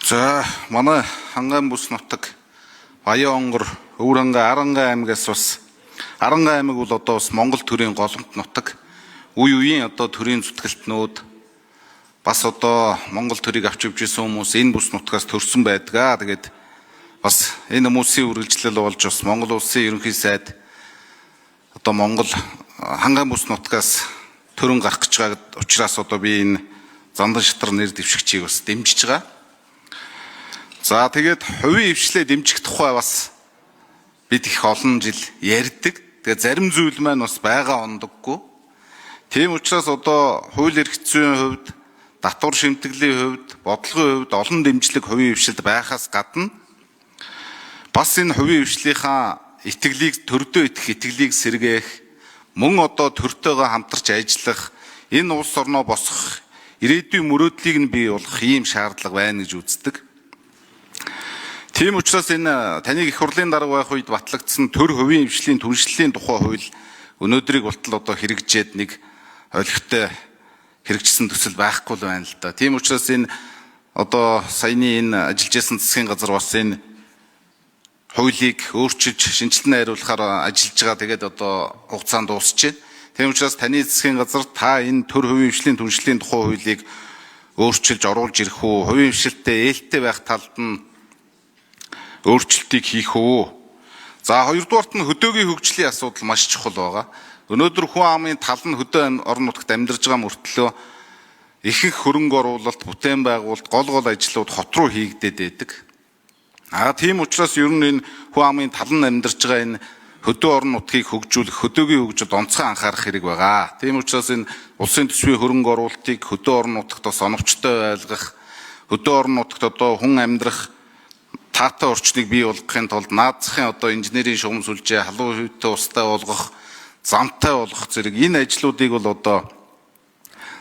За манай Хангайн бүс нутаг Баян-Онгор, Өвранга, Аранга аймгаас бас Аранга аймаг бол одоо бас Монгол төрийн голомт нутаг. Үе үеийн одоо төрийн зүтгэлтнүүд бас одоо Монгол төрийг авч явж исэн хүмүүс энэ бүс нутгаас төрсөн байдгаа. Тэгээд бас энэ хүмүүсийн үргэлжлэл болж бас Монгол улсын ерөнхий сайд одоо Монгол Хангайн бүс нутгаас төрөн гарах гэж байгаа учраас одоо би энэ Зандан шатар нэр дэвшигчийг бас дэмжиж байгаа. За тэгээд хувийн хвшлээ дэмжих тухай бас бид их олон жил ярьдаг. Тэгээд зарим зүйл маань бас байгаа ондоггүй. Тийм учраас одоо хууль эрх зүйн хувьд, татвар шимтгэлийн хувьд, бодлогын хувьд олон дэмжлэг хувийн хвшилд байхаас гадна бас энэ хувийн хвшлийнхаа итгэлийг төрдөө итгэх итгэлийг сэргээх, мөн одоо төртөөгөө хамтарч ажиллах, энэ улс орноо босгох ирээдүйн мөрөөдлийг нь бий болгох ийм шаардлага байна гэж үздэг. Тийм учраас энэ таныг их хурлын дарга байх үед батлагдсан төр хувийн хвшлийн түншлэлийн тухай хууль өнөөдрийг болтол одоо хэрэгжээд нэг ойлгохтой хэрэгжсэн төсөл байхгүй л байна л да. Тийм учраас энэ одоо саяны энэ ажиллаж байсан засгийн газар бас энэ хуулийг өөрчилж шинжилнэ хариулахаар ажиллаж байгаа. Тэгээд одоо хугацаанд дуусч байна. Тийм учраас таны засгийн газар та энэ төр хувийн хвшлийн түншлэлийн тухай хуулийг өөрчилж оруулж ирэх үү? Хувийн хвшилтэй ээлтэй байх талд нь өөрчлөлтийг хийх үү? За хоёрдугаарт нь хөдөөгийн хөгжлийн асуудал маш чухал байгаа. Өнөөдөр хүн амын тал нь хөдөө орон нутагт амьдарж байгаа мөртлөө ихэнх хөрөнгө оруулалт, бүтээн байгуулалт, гол ажлууд хот руу хийгдээд байдаг. Тийм учраас ер нь энэ хүн амын тал нь амьдарж байгаа энэ хөдөө орон нутгийг хөгжүүлэх, хөдөөгийн хөгжилд онцгой анхаарах хэрэг байгаа. Тийм учраас энэ улсын төсвийн хөрөнгө оруулалтыг хөдөө орон нутагт бас оновчтой байлгах, хөдөө орон нутагт одоо хүн амьдрах таатай орчныг бий болгохын тулд наад захын одоо инженерийн шугам сүлжээ, халуун хүйтэй устай болгох, замтай болгох зэрэг энэ ажлуудыг бол одоо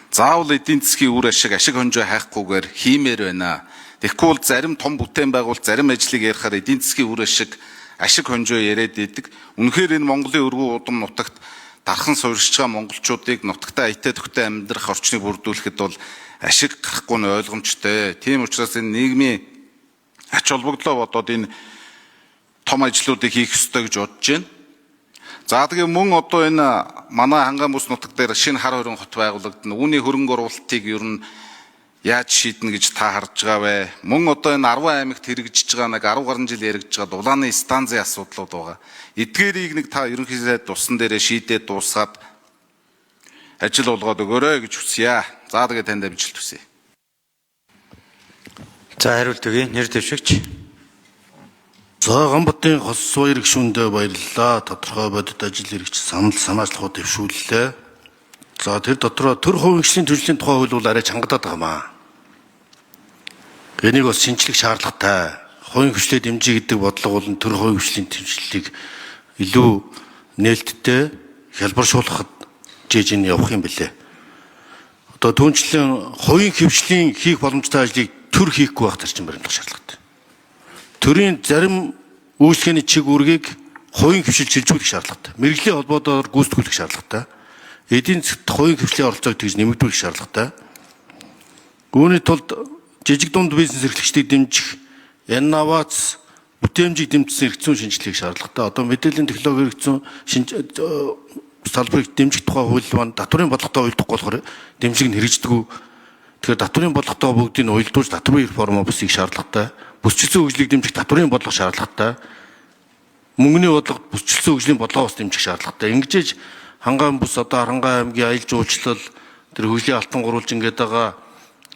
заавал эдийн засгийн үр ашиг хонжоо хайхгүйгээр хиймээр байна. Тэгэхгүй бол зарим том бүтээн байгуулалт зарим ажлыг ярихаар эдийн засгийн үр ашиг хонжоо яриад идэг. Үнэхээр энэ Монголын өргөн удам нутагт дархан суурьшиж байгаа монголчуудыг нутагтаа аятаа төгтөө амьдрах орчныг бүрдүүлэхэд бол ашиг гарахгүй нь ойлгомжтой. Тийм учраас энэ нийгмийн ач холбогдлоо бодоод энэ том ажлуудыг хийх ёстой гэж бодож байна. За тэгээ мөн одоо энэ манай Хангайн бүс нутаг дээр шинэ хар хорин хот байгуулагдана. Үүний хөрөнгө оруулалтыг ер нь яаж шийднэ гэж та харж байгаа вэ? Мөн одоо энэ 10 аймагт хэрэгжиж байгаа нэг 10 гаруй жил яригдж байгаа дулааны станцын асуудлууд байгаа. Эдгээрийг нэг та ерөнхий сайд тусан дээрээ шийдээд дуусгаад ажил болгоод өгөөрэй гэж хүсье. За тэгээ танд амжилт хүсье. За хариулт өгье. Нэр дэвшигч. За Ганбатын хос баяр гишүүндээ баярлалаа. Тодорхой бодит ажил хэрэгч санаачлахууд дэвшүүллээ. За тэр дотроо төр хувийн хвшлийн төлөвлөлийн тухай хууль бол арай чангадаад байгаамаа. Энийг бас шинжлэх шаардлагатай. Хувийн хвшлээ дэмжиж гэдэг бодлого бол төр хувийн хвшлийн төлөвлөлийг илүү нээлттэй хялбаршуулахад жижиг явах юм билээ. Одоо түүнчлэн хувийн хвшлийн хийх боломжтой ажлыг төр хийхгүй байх зарчим баримтлах шаардлагатай. Төрийн зарим үйлчлэгээний чиг үүргийг хувийн хвшил шилжүүлэх шаардлагатай. Мэргэжлийн холбоодоор гүйцэтгүүлэх шаардлагатай. Эдийн засгт хувийн хвшлийн оролцоог тэгж нэмэгдүүлэх шаардлагатай. Үүний тулд жижиг дунд бизнес эрхлэгчдийг дэмжих, инновац, бүтээмжийг дэмжсэн эрх зүйн шинжилгээг шаардлагатай. Одоо мэдээллийн технологи эрх зүйн салбарыг дэмжих тухай хууль маань татварын бодлоготой уялдахгүй болохоор дэмжлэг нь хэрэгждэггүй. Тэгэхээр татварын бодлоготой бүгдийг уялдуулж татварын реформ бүсийг шаардлагатай. Бүсчилсэн хөгжлийг дэмжих татварын бодлого шаардлагатай. Мөнгөний бодлого бүсчилсэн хөгжлийн бодлогоос дэмжих шаардлагатай. Ингэжээж Хангайн бүс одоо Харангаа аймгийн аялал жуулчлал тэр хөгжлийн алтан гурвалж ингээд байгаа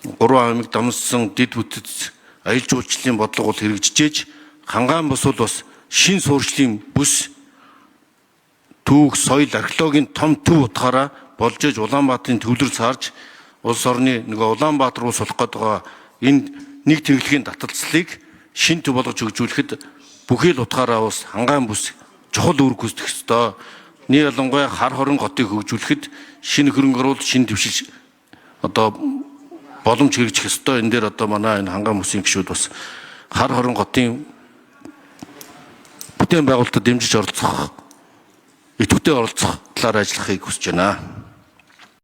3 аймаг дамжсан дид бүтэц аялал жуулчлалын бодлого бол хэрэгжижээж Хангайн бүс бол бас шин суурьшлийн бүс түүх, соёл, археологийн том төв утгаараа болж иж Улаанбаатарын төвлөрөл саарж улс орны нөгөө Улаанбаатар руу сулах гээд байгаа энэ нэг тэмдэглэгийн таталцлыг шин төв болгож хөгжүүлэхэд бүхий л утгаараа бас Хангайн бүс чухал үүрэг гүйцэтгэх ёстой. Нэг ялангуяа хар хорин хотыг хөгжүүлэхэд шинэ хөрөнгө оруулалт, шинэ дэвшил одоо боломж хэрэгжих ёстой. Энэ дээр одоо манай энэ Хангайн бүсийн гишүүд бас хар хорин хотын бүтээн байгуулалтад дэмжиж оролцох, идэвхтэй оролцох талаар ажиллахыг хүсэж байна.